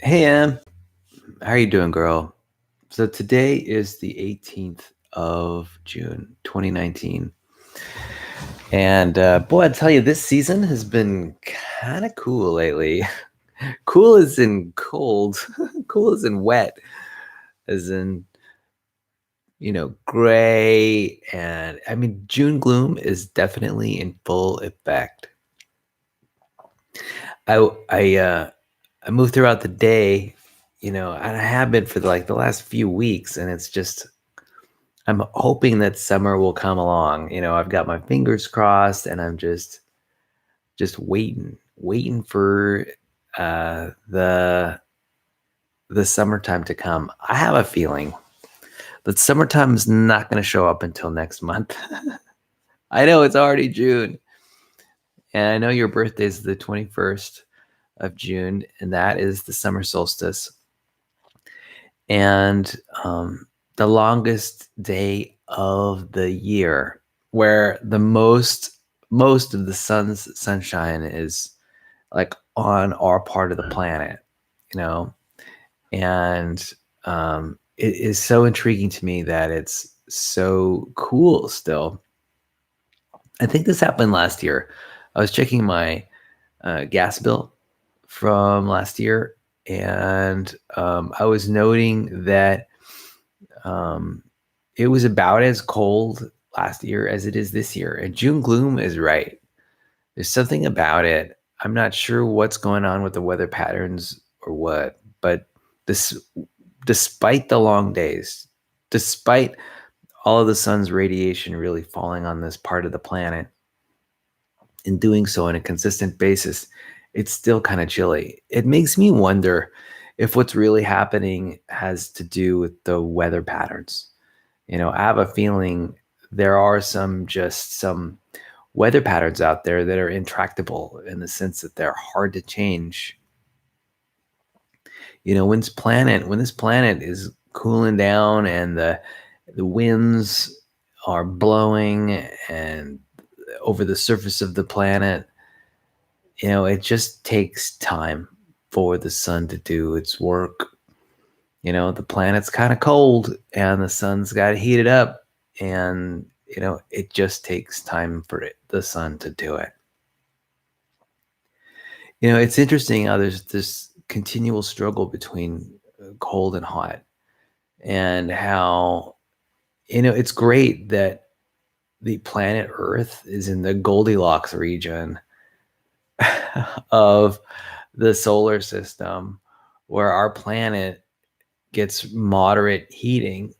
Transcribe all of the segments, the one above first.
Hey, Em. How are you doing, girl? So today is the 18th of June, 2019. And boy, I tell you, this season has been kind of cool lately. Cool as in cold, cool as in wet, as in, gray. And I mean, June gloom is definitely in full effect. I, I, uh, I move throughout the day, and I have been for like the last few weeks, and it's just I'm hoping that summer will come along. I've got my fingers crossed, and I'm just waiting for the summertime to come. I have a feeling that summertime is not going to show up until next month. I know it's already June, and I know your birthday is the 21st of June, and that is the summer solstice, and the longest day of the year, where the most of the sun's sunshine is like on our part of the planet, you know, and it is so intriguing to me that it's so cool still. I think this happened last year. I was checking my gas bill from last year, and I was noting that um, it was about as cold last year as it is this year. And June gloom is right. There's something about it. I'm not sure what's going on with the weather patterns or what, but this, despite the long days, despite all of the sun's radiation really falling on this part of the planet and doing so on a consistent basis, it's still kind of chilly. It makes me wonder if what's really happening has to do with the weather patterns. I have a feeling there are some weather patterns out there that are intractable in the sense that they're hard to change. When this planet is cooling down and the winds are blowing and over the surface of the planet, it just takes time for the sun to do its work. The planet's kind of cold and the sun's got to heat it up, and it just takes time for the sun to do it. It's interesting how there's this continual struggle between cold and hot, and how it's great that the planet Earth is in the Goldilocks region of the solar system, where our planet gets moderate heating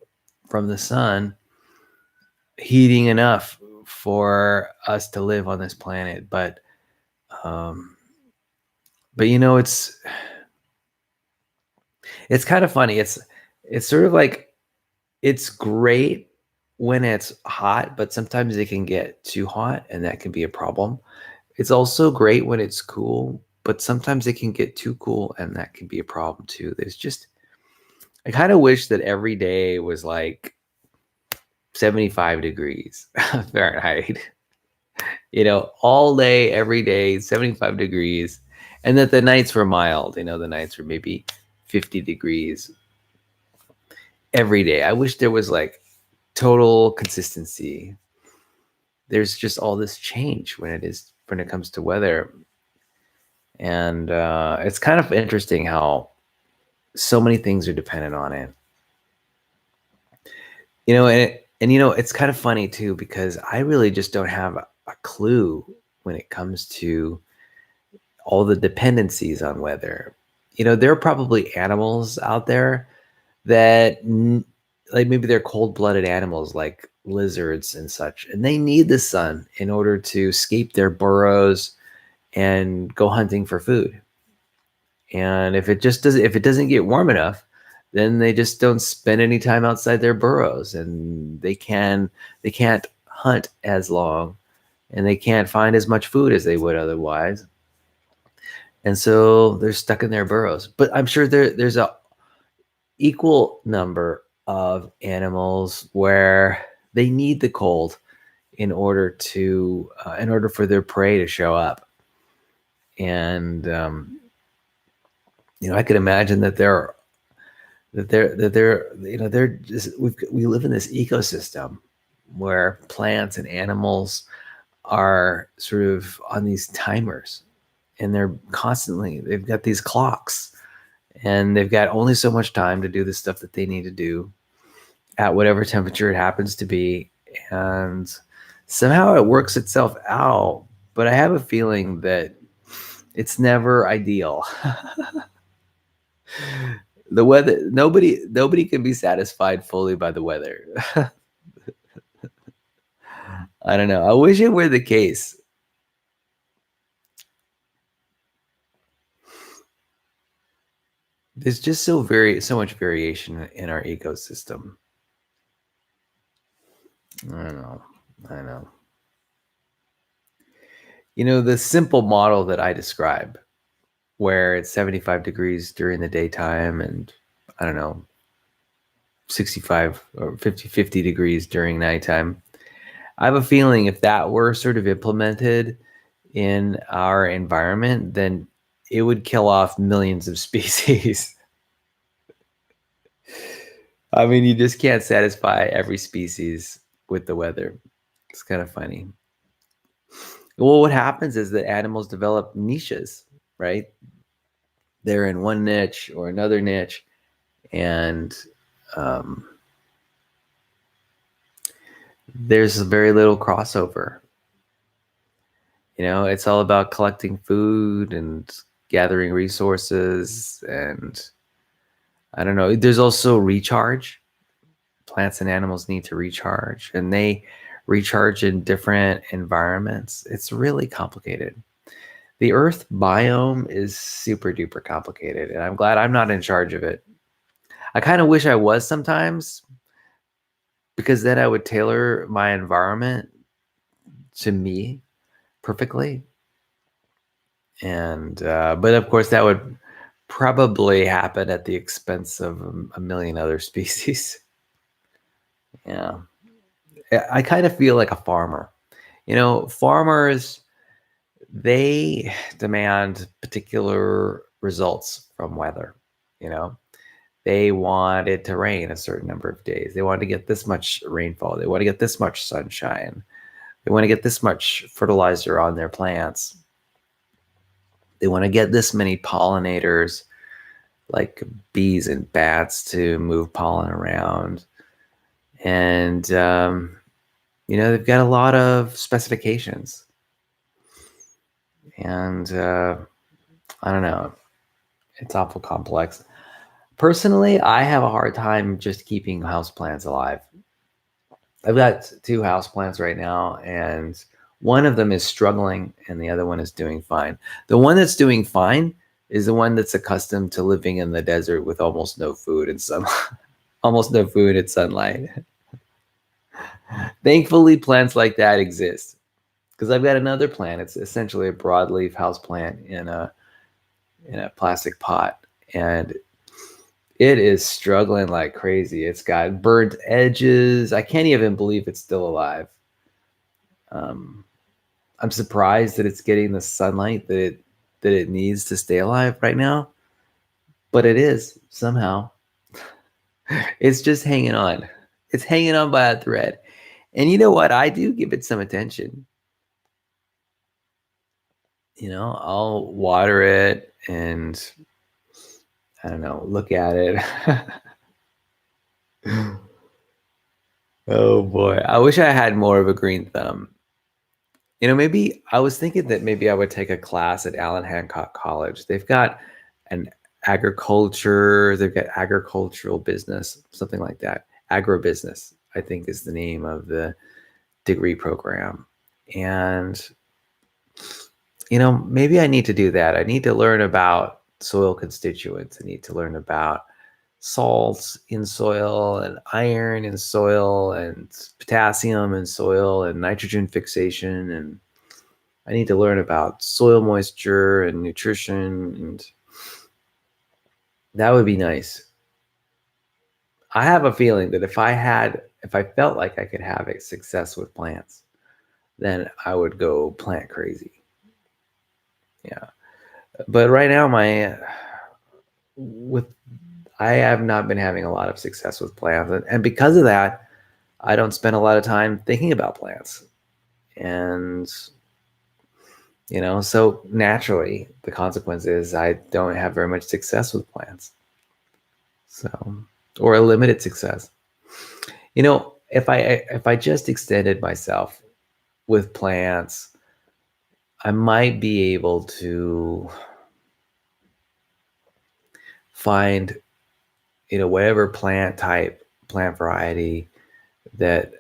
from the sun, heating enough for us to live on this planet. Um but it's kind of funny. It's sort of like, it's great when it's hot, but sometimes it can get too hot and that can be a problem. It's also great when it's cool, but sometimes it can get too cool and that can be a problem too. I kind of wish that every day was like 75 degrees Fahrenheit, all day, every day, 75 degrees. And that the nights were mild, the nights were maybe 50 degrees every day. I wish there was like total consistency. There's just all this change when it comes to weather. And it's kind of interesting how so many things are dependent on it. It's kind of funny too, because I really just don't have a clue when it comes to all the dependencies on weather. There are probably animals out there that, like, maybe they're cold-blooded animals like lizards and such, and they need the sun in order to escape their burrows and go hunting for food. And if it doesn't get warm enough, then they just don't spend any time outside their burrows, and they can't hunt as long, and they can't find as much food as they would otherwise. And so they're stuck in their burrows. But I'm sure there's a equal number of animals where they need the cold in order for their prey to show up. And I could imagine that they're just we live in this ecosystem where plants and animals are sort of on these timers, and they've got these clocks, and they've got only so much time to do the stuff that they need to do at whatever temperature it happens to be. And somehow it works itself out, but I have a feeling that it's never ideal. The weather, nobody can be satisfied fully by the weather. I don't know. I wish it were the case. There's just so much variation in our ecosystem. I know. I know. The simple model that I describe, where it's 75 degrees during the daytime and, I don't know, 65 or 50 degrees during nighttime. I have a feeling if that were sort of implemented in our environment, then it would kill off millions of species. I mean, you just can't satisfy every species with the weather. It's kind of funny. Well, what happens is that animals develop niches, right? They're in one niche or another niche, and um, there's very little crossover. It's all about collecting food and gathering resources, and I don't know. There's also recharge. Plants and animals need to recharge, and they recharge in different environments. It's really complicated. The Earth biome is super duper complicated, and I'm glad I'm not in charge of it. I kind of wish I was sometimes, because then I would tailor my environment to me perfectly. And but of course that would probably happen at the expense of a million other species. Yeah. I kind of feel like a farmer. Farmers, they demand particular results from weather. They want it to rain a certain number of days. They want to get this much rainfall. They want to get this much sunshine. They want to get this much fertilizer on their plants. They want to get this many pollinators, like bees and bats, to move pollen around. And, they've got a lot of specifications. And I don't know. It's awful complex. Personally, I have a hard time just keeping houseplants alive. I've got 2 houseplants right now, and one of them is struggling and the other one is doing fine. The one that's doing fine is the one that's accustomed to living in the desert with almost no food and almost no food and sunlight. Thankfully, plants like that exist, because I've got another plant. It's essentially a broadleaf house plant in a plastic pot, and it is struggling like crazy. It's got burnt edges. I can't even believe it's still alive. I'm surprised that it's getting the sunlight that it needs to stay alive right now, but it is somehow. It's just hanging on. It's hanging on by a thread. And you know what? I do give it some attention. I'll water it and, I don't know, look at it. Oh boy. I wish I had more of a green thumb. Maybe I was thinking that maybe I would take a class at Allen Hancock College. They've got they've got agricultural business, something like that. Agrobusiness, I think, is the name of the degree program. And, maybe I need to do that. I need to learn about soil constituents. I need to learn about salts in soil and iron in soil and potassium in soil and nitrogen fixation. And I need to learn about soil moisture and nutrition, and that would be nice. I have a feeling that if I felt like I could have a success with plants, then I would go plant crazy. Yeah. But right now with I have not been having a lot of success with plants, and because of that, I don't spend a lot of time thinking about plants. And so naturally, the consequence is I don't have very much success with plants. So, or a limited success. If I just extended myself with plants, I might be able to find whatever plant type, plant variety that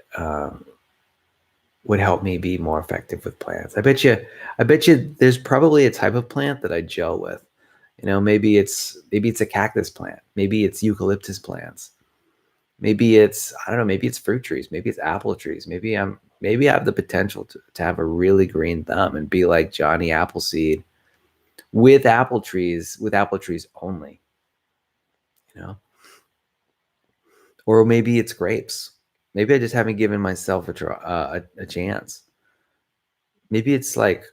would help me be more effective with plants. I bet you there's probably a type of plant that I gel with. Maybe it's a cactus plant, maybe it's eucalyptus plants, maybe it's, I don't know, maybe it's fruit trees, maybe it's apple trees, maybe I have the potential to have a really green thumb and be like Johnny Appleseed with apple trees only, you know or maybe it's grapes. Maybe I just haven't given myself a chance. Maybe it's like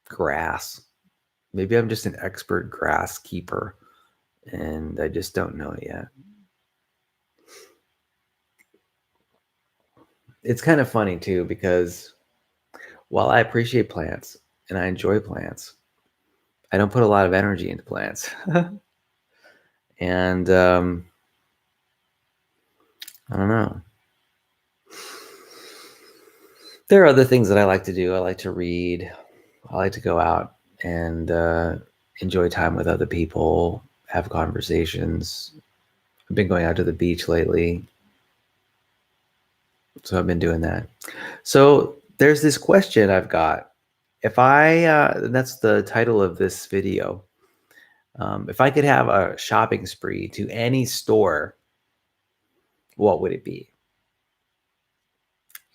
grass. Maybe I'm just an expert grass keeper and I just don't know it yet. It's kind of funny too, because while I appreciate plants and I enjoy plants, I don't put a lot of energy into plants. And I don't know. There are other things that I like to do. I like to read. I like to go out and enjoy time with other people, have conversations. I've been going out to the beach lately, so I've been doing that. So there's this question I've got. If I, that's the title of this video. If I could have a shopping spree to any store, what would it be?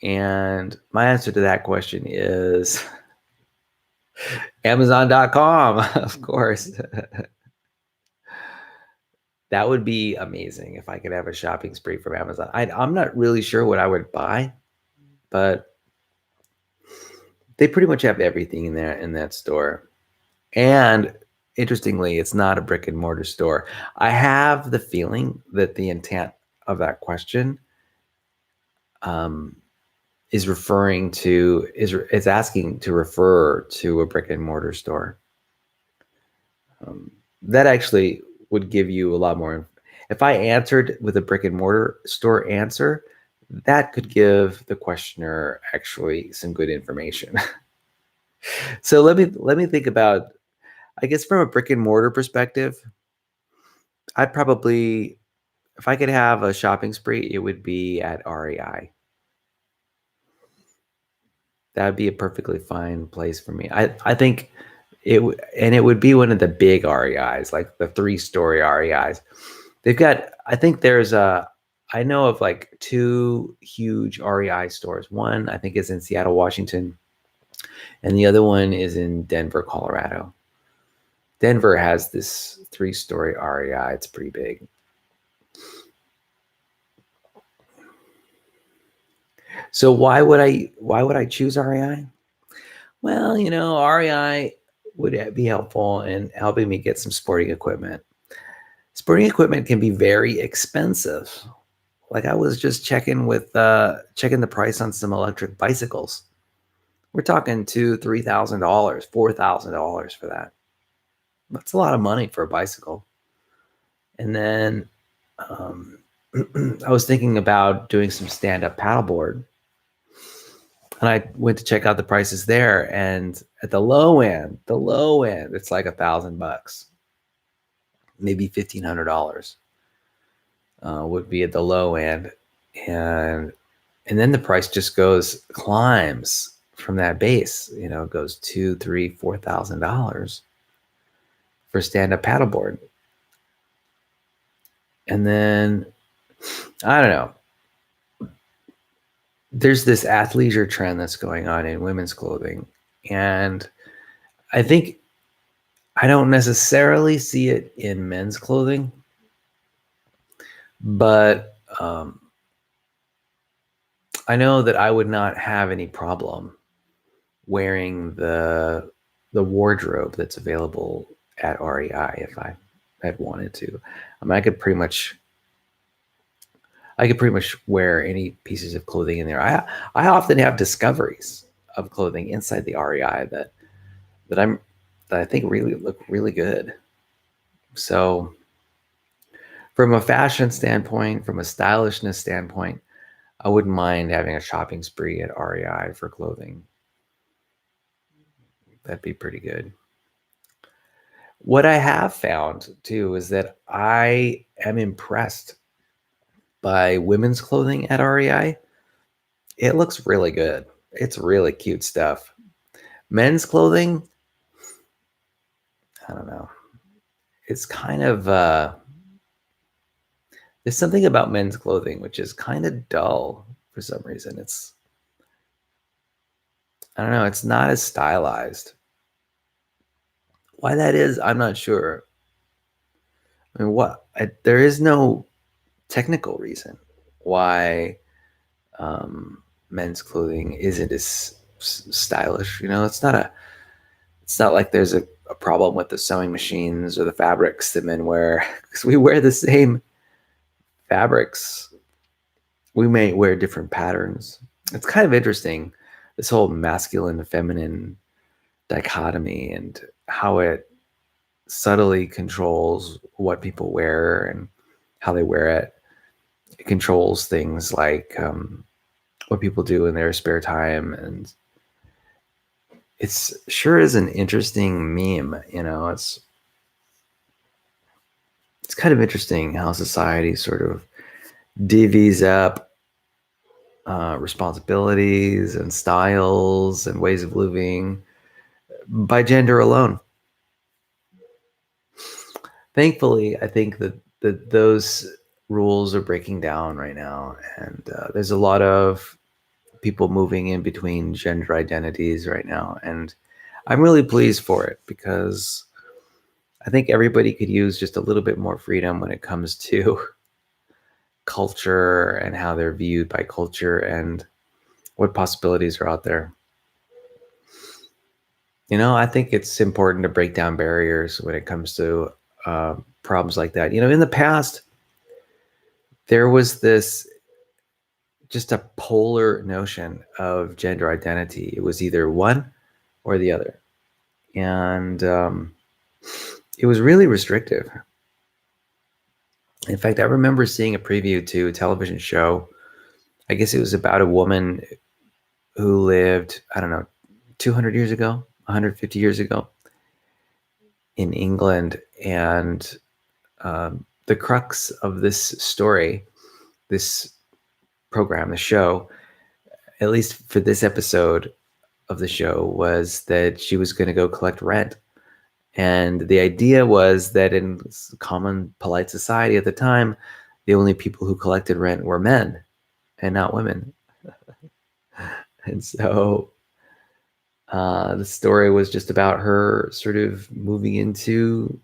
And my answer to that question is Amazon.com, of course. That would be amazing if I could have a shopping spree from Amazon. I'm not really sure what I would buy, but they pretty much have everything in there in that store. And interestingly, it's not a brick and mortar store. I have the feeling that the intent of that question is asking to refer to a brick and mortar store. That actually would give you a lot more. If I answered with a brick and mortar store answer, that could give the questioner actually some good information. So let me think about, I guess from a brick and mortar perspective, I'd probably, if I could have a shopping spree, it would be at REI. That'd be a perfectly fine place for me. I think it would be one of the big REIs, like the 3-story REIs. They've got, I think there's I know of like 2 huge REI stores. One I think is in Seattle, Washington, and the other one is in Denver, Colorado. Denver has this 3-story REI. It's pretty big. So why would I choose REI? Well, REI would be helpful in helping me get some sporting equipment. Sporting equipment can be very expensive. Like I was just checking the price on some electric bicycles. We're talking $2,000, $3,000, $4,000 for that. That's a lot of money for a bicycle. And then I was thinking about doing some stand-up paddleboard. And I went to check out the prices there, and at the low end, it's like $1,000, maybe $1,500 would be at the low end, and then the price just climbs from that base. It goes $2,000, $3,000, $4,000 for stand-up paddleboard, and then I don't know. There's this athleisure trend that's going on in women's clothing, and I think I don't necessarily see it in men's clothing, but I know that I would not have any problem wearing the wardrobe that's available at REI if I had wanted to. I mean, I could pretty much wear any pieces of clothing in there. I often have discoveries of clothing inside the REI that I'm that I think really look really good. So from a fashion standpoint, from a stylishness standpoint, I wouldn't mind having a shopping spree at REI for clothing. That'd be pretty good. What I have found too is that I am impressed by women's clothing at REI. It looks really good. It's really cute stuff. Men's clothing, I don't know. It's kind of there's something about men's clothing which is kind of dull for some reason. I don't know, it's not as stylized. Why that is, I'm not sure. I mean, there is no technical reason why men's clothing isn't as stylish. It's not like there's a problem with the sewing machines or the fabrics that men wear because we wear the same fabrics. We may wear different patterns. It's kind of interesting, this whole masculine and feminine dichotomy and how it subtly controls what people wear and how they wear it. It controls things like what people do in their spare time, and it's sure is an interesting meme. It's kind of interesting how society sort of divvies up responsibilities and styles and ways of living by gender alone. Thankfully, I think that those rules are breaking down right now, and there's a lot of people moving in between gender identities right now, and I'm really pleased for it because I think everybody could use just a little bit more freedom when it comes to culture and how they're viewed by culture and what possibilities are out there. I think it's important to break down barriers when it comes to problems like that. In the past, there was this just a polar notion of gender identity. It was either one or the other. And it was really restrictive. In fact, I remember seeing a preview to a television show. I guess it was about a woman who lived, I don't know, 200 years ago, 150 years ago in England. And the crux of this story, this program, the show, at least for this episode of the show, was that she was going to go collect rent. And the idea was that in common polite society at the time, the only people who collected rent were men and not women. And so the story was just about her sort of moving into,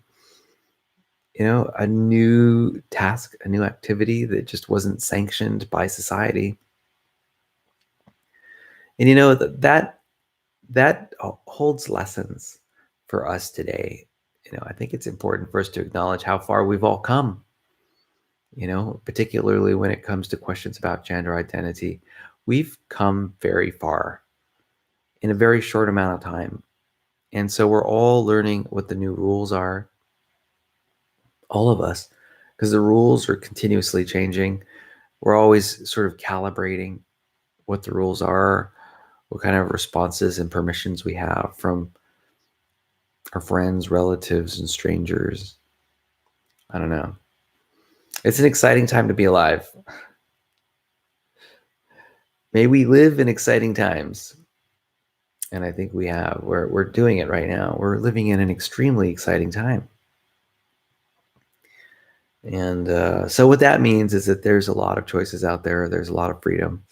a new task, a new activity that just wasn't sanctioned by society. And that holds lessons for us today. I think it's important for us to acknowledge how far we've all come, particularly when it comes to questions about gender identity. We've come very far in a very short amount of time. And so we're all learning what the new rules are, all of us, because the rules are continuously changing. We're always sort of calibrating what the rules are, what kind of responses and permissions we have from our friends, relatives, and strangers. I don't know. It's an exciting time to be alive. May we live in exciting times. And I think we have. We're doing it right now. We're living in an extremely exciting time. And so what that means is that there's a lot of choices out there. There's a lot of freedom.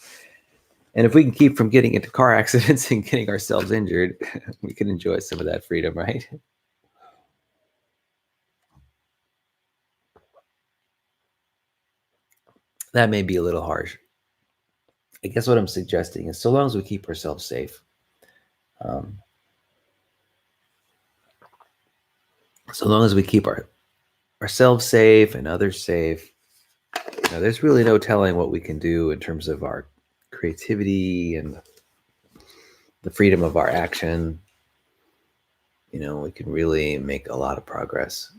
And if we can keep from getting into car accidents and getting ourselves injured, we can enjoy some of that freedom, right? That may be a little harsh. I guess what I'm suggesting is so long as we keep ourselves safe, So long as we keep ourselves safe and others safe, there's really no telling what we can do in terms of our creativity and the freedom of our action. We can really make a lot of progress.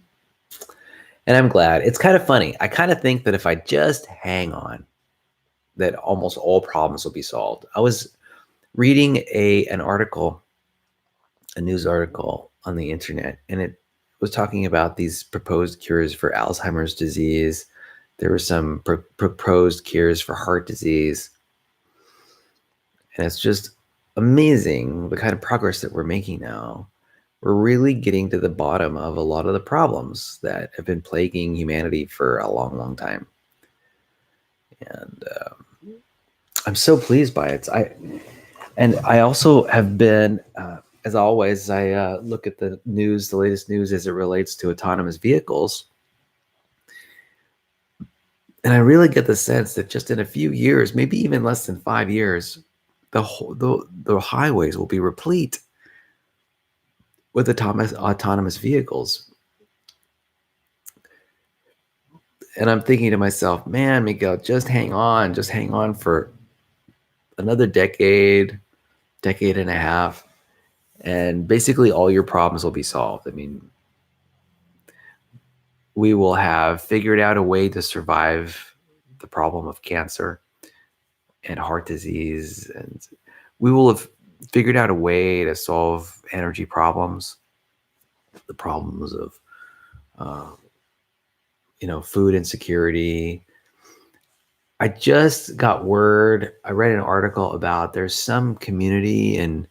And I'm glad. It's kind of funny. I kind of think that if I just hang on, that almost all problems will be solved. I was reading an article, a news article on the internet, and it was talking about these proposed cures for Alzheimer's disease. There were some proposed cures for heart disease. And it's just amazing the kind of progress that we're making now. We're really getting to the bottom of a lot of the problems that have been plaguing humanity for a long, long time. And I'm so pleased by it. I also have been, as always, I look at the latest news as it relates to autonomous vehicles. And I really get the sense that just in a few years, maybe even less than 5 years, the highways will be replete with autonomous vehicles. And I'm thinking to myself, man, Miguel, just hang on for another decade and a half, and basically all your problems will be solved. I mean, we will have figured out a way to survive the problem of cancer and heart disease, and we will have figured out a way to solve energy problems, the problems of food insecurity. I just got word, I read an article about there's some community in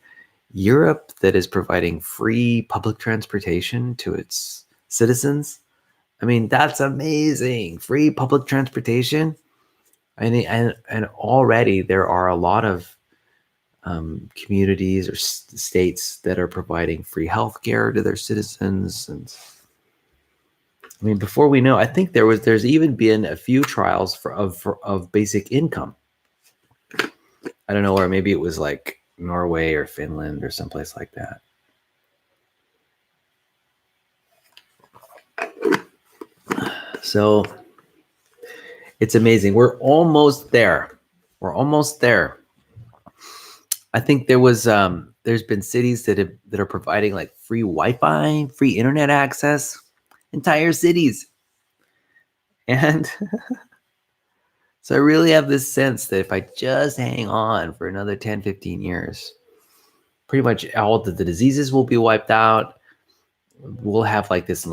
Europe that is providing free public transportation to its citizens. I mean, that's amazing. Free public transportation. And already there are a lot of communities or states that are providing free healthcare to their citizens. And I mean, before we know, I think there's even been a few trials of basic income. I don't know, or maybe it was like Norway or Finland or someplace like that. So it's amazing. We're almost there. I think there's been cities that are providing like free Wi-Fi, free internet access, entire cities. And so I really have this sense that if I just hang on for another 10, 15 years, pretty much all the diseases will be wiped out. We'll have like this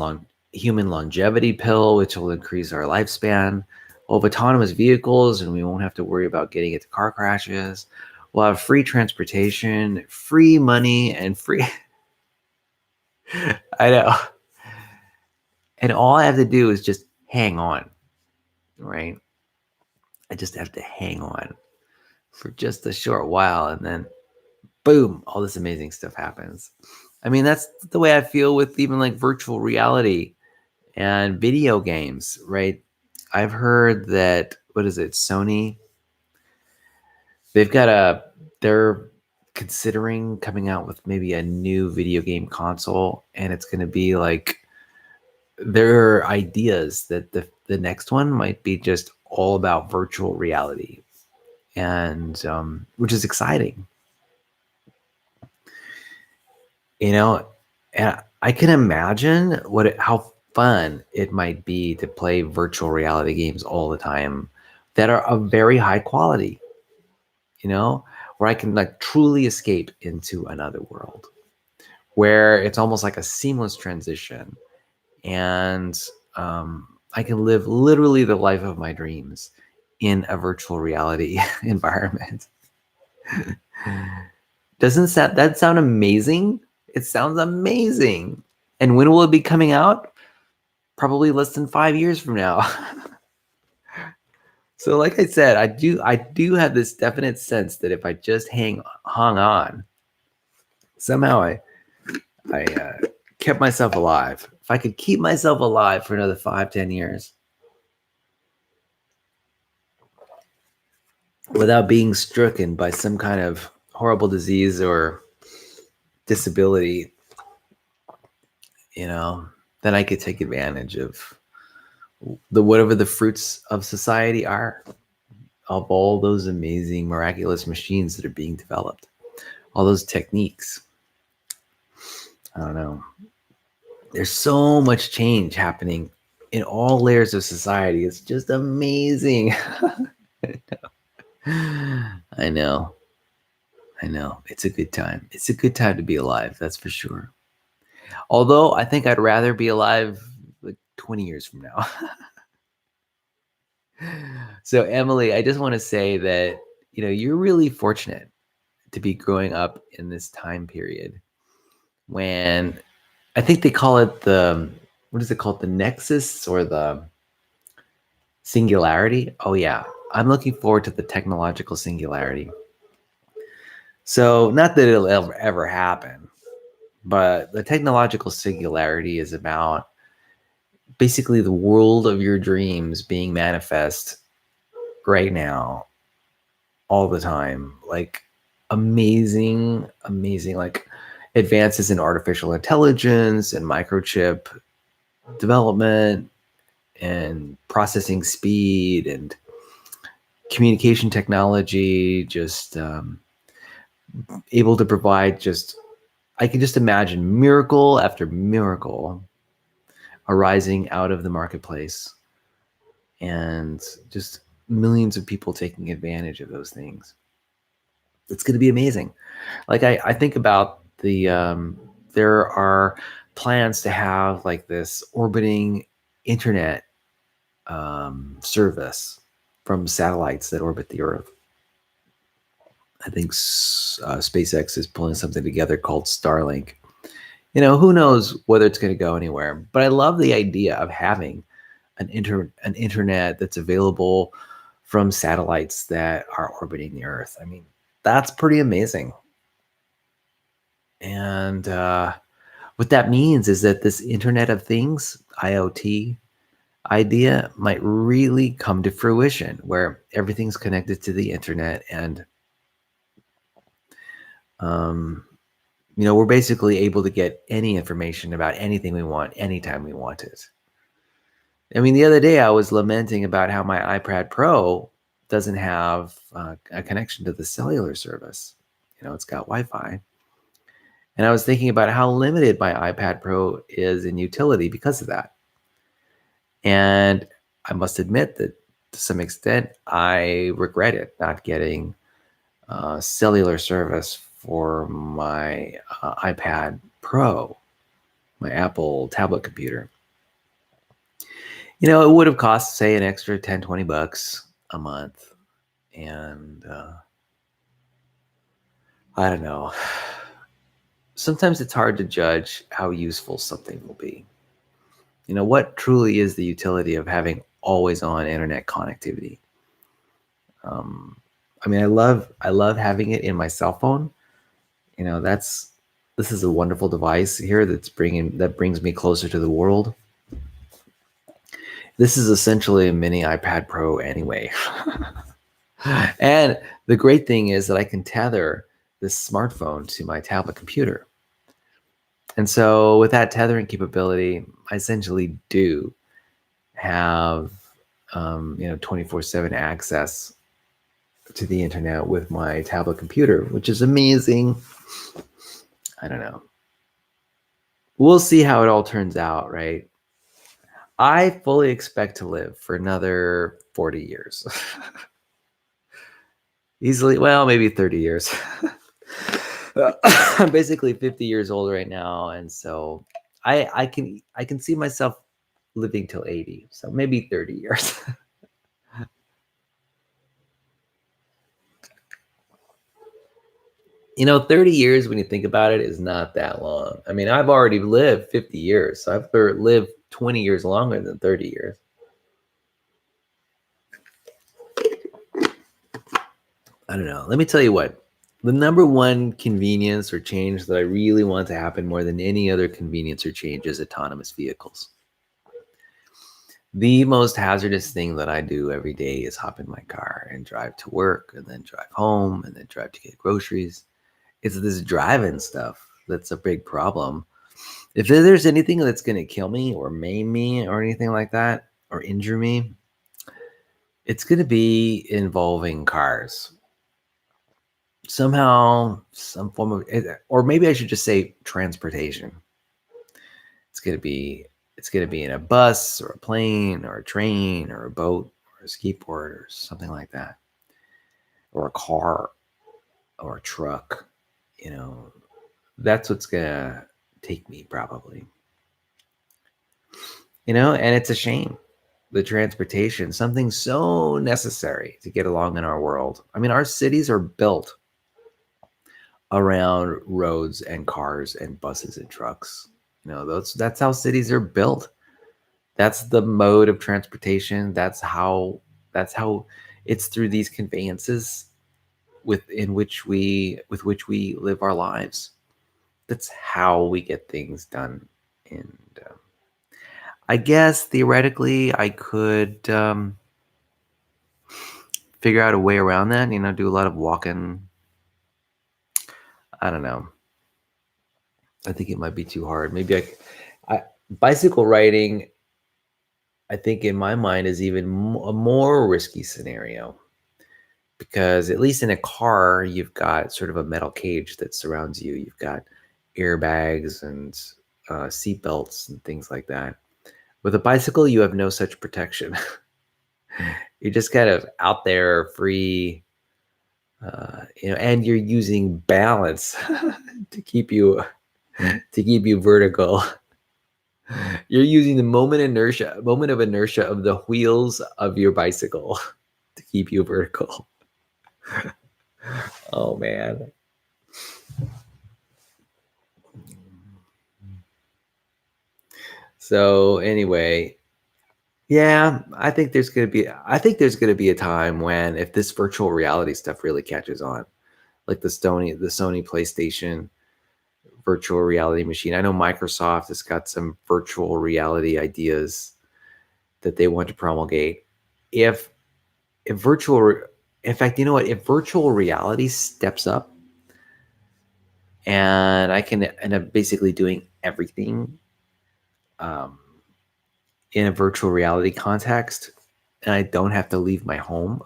human longevity pill, which will increase our lifespan. We'll have autonomous vehicles, and we won't have to worry about getting into car crashes. We'll have free transportation, free money, and free. I know. And all I have to do is just hang on, right? I just have to hang on for just a short while, and then boom, all this amazing stuff happens. I mean, that's the way I feel with even like virtual reality and video games, right? I've heard that, what is it, Sony? They're considering coming out with maybe a new video game console, and it's going to be like their ideas that the next one might be just all about virtual reality, and which is exciting. And I can imagine how fun it might be to play virtual reality games all the time that are of very high quality, where I can like truly escape into another world, where it's almost like a seamless transition, and I can live literally the life of my dreams in a virtual reality environment. Doesn't that sound amazing? It sounds amazing. And when will it be coming out? Probably less than 5 years from now. So like I said, I do have this definite sense that if I just hung on, somehow I kept myself alive. If I could keep myself alive for another 5-10 years without being stricken by some kind of horrible disease or disability, then I could take advantage of the whatever the fruits of society are, of all those amazing, miraculous machines that are being developed, all those techniques. I don't know. There's so much change happening in all layers of society. It's just amazing. I know. I know. It's a good time. It's a good time to be alive. That's for sure. Although I think I'd rather be alive like 20 years from now. So, Emily, I just want to say that, you're really fortunate to be growing up in this time period when I think they call it what is it called? The nexus or the singularity? Oh, yeah. I'm looking forward to the technological singularity. So, not that it'll ever happen, but the technological singularity is about basically the world of your dreams being manifest right now, all the time. Like amazing, like advances in artificial intelligence and microchip development and processing speed and communication technology, just able to provide I can just imagine miracle after miracle arising out of the marketplace, and just millions of people taking advantage of those things. It's going to be amazing. Like I think about there are plans to have like this orbiting internet service from satellites that orbit the Earth. I think SpaceX is pulling something together called Starlink. Who knows whether it's going to go anywhere, but I love the idea of having an internet that's available from satellites that are orbiting the Earth. I mean, that's pretty amazing. And what that means is that this Internet of Things, IoT idea, might really come to fruition, where everything's connected to the internet, and we're basically able to get any information about anything we want anytime we want it. I mean, the other day I was lamenting about how my iPad Pro doesn't have a connection to the cellular service. It's got Wi-Fi. And I was thinking about how limited my iPad Pro is in utility because of that. And I must admit that to some extent, I regret it not getting cellular service for my iPad Pro, my Apple tablet computer. It would have cost, say, an extra 10, 20 bucks a month. And I don't know. Sometimes it's hard to judge how useful something will be. What truly is the utility of having always on internet connectivity? I mean, I love having it in my cell phone. This is a wonderful device here that brings me closer to the world. This is essentially a mini iPad Pro anyway. And the great thing is that I can tether this smartphone to my tablet computer. And so with that tethering capability, I essentially do have 24/7 access to the internet with my tablet computer, which is amazing. I don't know. We'll see how it all turns out, right? I fully expect to live for another 40 years. Easily, well, maybe 30 years. I'm basically 50 years old right now, and so I can see myself living till 80, so maybe 30 years. 30 years, when you think about it, is not that long. I mean, I've already lived 50 years, so I've lived 20 years longer than 30 years. I don't know. Let me tell you what. The number one convenience or change that I really want to happen more than any other convenience or change is autonomous vehicles. The most hazardous thing that I do every day is hop in my car and drive to work, and then drive home, and then drive to get groceries. It's this driving stuff that's a big problem. If there's anything that's going to kill me or maim me or anything like that or injure me, it's going to be involving cars. Somehow, some form of, or maybe I should just say transportation. It's going to be in a bus or a plane or a train or a boat or a skateboard or something like that, or a car or a truck. You know, that's what's going to take me probably. You know, and it's a shame. The transportation, something so necessary to get along in our world. I mean, our cities are built around roads and cars and buses and trucks. You know, that's how cities are built. That's the mode of transportation. That's how it's through these conveyances with which we live our lives. That's how we get things done. And I guess theoretically, I could figure out a way around that. You know, do a lot of walking. I don't know. I think it might be too hard. Maybe bicycle riding, I think in my mind is even a more risky scenario, because at least in a car, you've got sort of a metal cage that surrounds you. You've got airbags and seat belts and things like that. With a bicycle, you have no such protection. You're just kind of out there free, and you're using balance to keep you vertical. You're using the moment of inertia of the wheels of your bicycle to keep you vertical. Oh man. So anyway, yeah, I think there's going to be a time when, if this virtual reality stuff really catches on, like the Sony PlayStation virtual reality machine. I know Microsoft has got some virtual reality ideas that they want to promulgate. If virtual, in fact, you know what? If virtual reality steps up and I can end up basically doing everything um, in a virtual reality context, and I don't have to leave my home.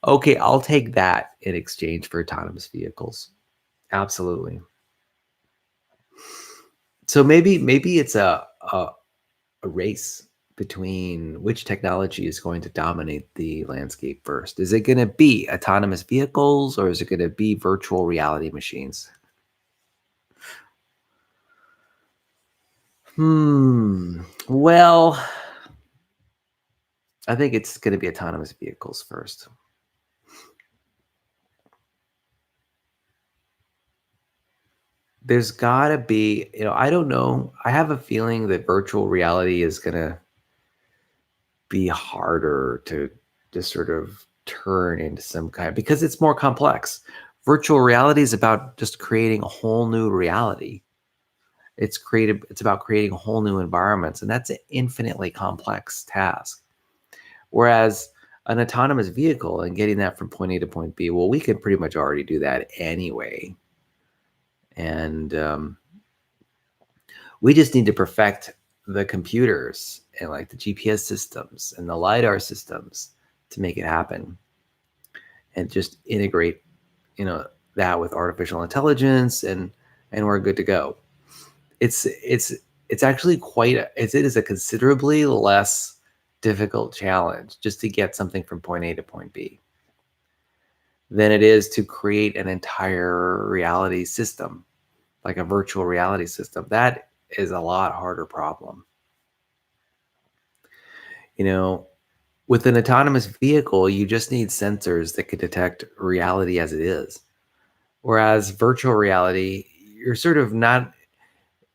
Okay, I'll take that in exchange for autonomous vehicles. Absolutely. So maybe it's a race between which technology is going to dominate the landscape first. Is it going to be autonomous vehicles, or is it going to be virtual reality machines? Well, I think it's going to be autonomous vehicles first. There's got to be, I don't know. I have a feeling that virtual reality is going to be harder to just sort of turn into some kind, because it's more complex. Virtual reality is about just creating a whole new reality. It's about creating whole new environments, and that's an infinitely complex task. Whereas an autonomous vehicle and getting that from point A to point B, well, we can pretty much already do that anyway. And we just need to perfect the computers and like the GPS systems and the LiDAR systems to make it happen, and just integrate, that with artificial intelligence, and we're good to go. It's actually it is a considerably less difficult challenge just to get something from point A to point B than it is to create an entire reality system, like a virtual reality system. That is a lot harder problem. With an autonomous vehicle, you just need sensors that can detect reality as it is. Whereas virtual reality, you're sort of not,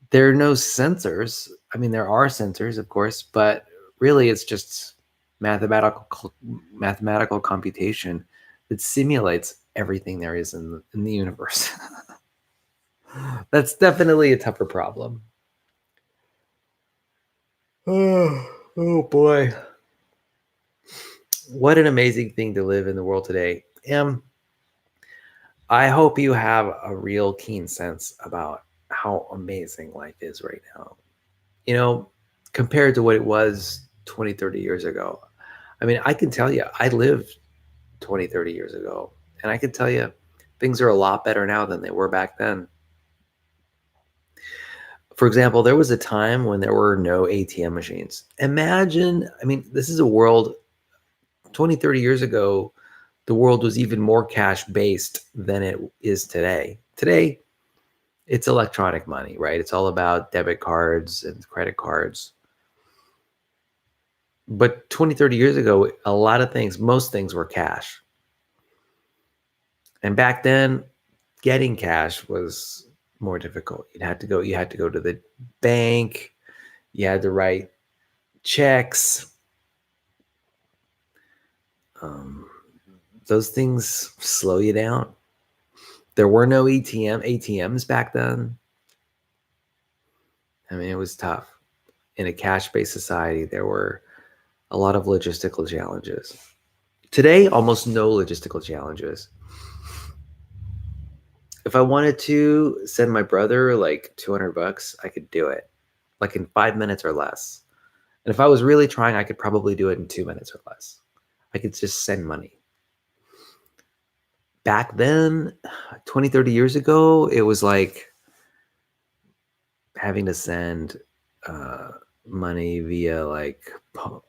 there are no sensors. I mean, there are sensors, of course, but really it's just mathematical computation that simulates everything there is in the universe. That's definitely a tougher problem. Oh boy. What an amazing thing to live in the world today. I hope you have a real keen sense about how amazing life is right now. You know, compared to what it was 20, 30 years ago. I mean, I can tell you, I lived 20, 30 years ago, and I can tell you things are a lot better now than they were back then. For example, there was a time when there were no ATM machines. Imagine, I mean, this is a world 20, 30 years ago, the world was even more cash based than it is today. Today, it's electronic money, right? It's all about debit cards and credit cards. But 20, 30 years ago, a lot of things, most things were cash. And back then, getting cash was more difficult. You had to go to the bank, you had to write checks. Um, those things slow you down. There were no ATMs back then. I mean, it was tough. In a cash-based society, there were a lot of logistical challenges. Today, almost no logistical challenges. If I wanted to send my brother like $200, I could do it like in 5 minutes or less. And if I was really trying, I could probably do it in 2 minutes or less. I could just send money. Back then, 20, 30 years ago, it was like having to send money via like,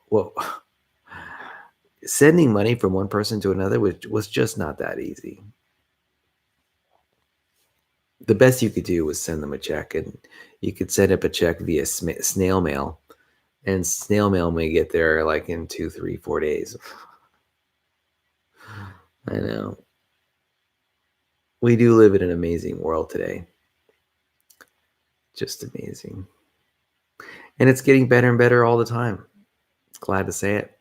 well, sending money from one person to another was just not that easy. The best you could do was send them a check, and you could send up a check via snail mail, and snail mail may get there like in 2, 3, 4 days. I know. We do live in an amazing world today. Just amazing. And it's getting better and better all the time. Glad to say it.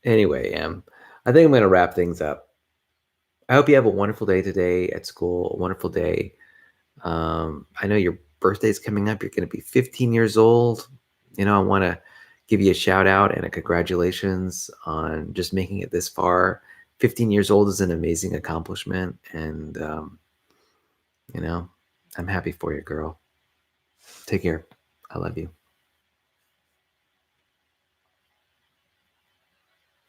Anyway, I think I'm going to wrap things up. I hope you have a wonderful day today at school, a wonderful day. I know your birthday's coming up. You're going to be 15 years old. You know, I want to give you a shout out and a congratulations on just making it this far. 15 years old is an amazing accomplishment. And, you know, I'm happy for you, girl. Take care. I love you.